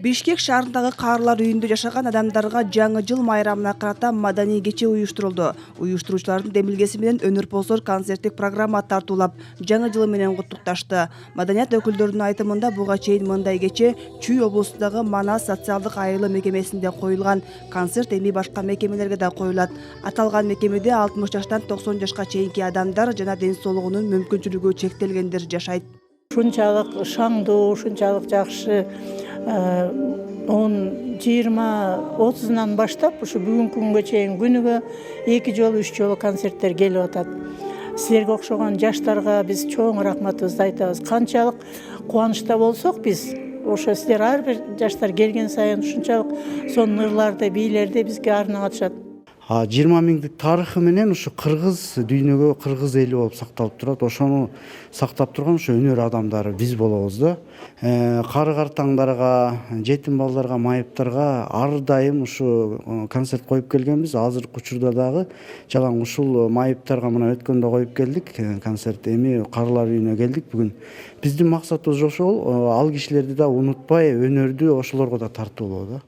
Бишкек шаарындагы каарылар үйүндө жашаган адамдарга жаңы жыл майрамына карата маданий кече уюштурулду. Уюштуруучулардын демилгеси менен өнөрпоздор концерттик программа тартуулап, жаңы жыл менен куттукташты. Маданият өкүлдөрүнүн айтымында буга чейин мындай кече Чүй облусундагы Манас социалдык айылы мекемесинде коюлган, концерт эми башка мекемелерге да коюлат. Аталган мекемеде 60 жаштан 90 жашка чейинки адамдар жана ден соолугунун мүмкүнчүлүгү чектелгендер жашайт. Ушунчалык шаңдуу, ушунчалык жакшы 10-20-30-нан баштап ушу бүгүнкү күнгө чейин күнүгө 2 жолу 3 жолу концерттер келип атат. Силерге окшогон жаштарга биз чоң рахматыбызды айтабыз. Канчалык кубанычта болсок биз, ошо силер ар бир жаштар келген сайын ушунчалык сонун ырларды, бийлерди бизге арнагатышат. 20 миңдик тарыхы менен ушу кыргыз дүйнөгө кыргыз эли болуп сакталып турат. Ошону сактап турган ушу өнөр адамдары биз болобуз да. Кары картаңдарга, жетим балдарга, майыптарга ар дайым ушу концерт коюп келгенбиз. Азыркы учурда дагы жалаң ушул майыптарга мына өткөндө коюп келдик концерт. Эми карылар үйүнө келдик бүгүн. Биздин максатыбыз ошол, ал кишилерди да унутпай, өнөрдү ошолорго да тартуулоо да.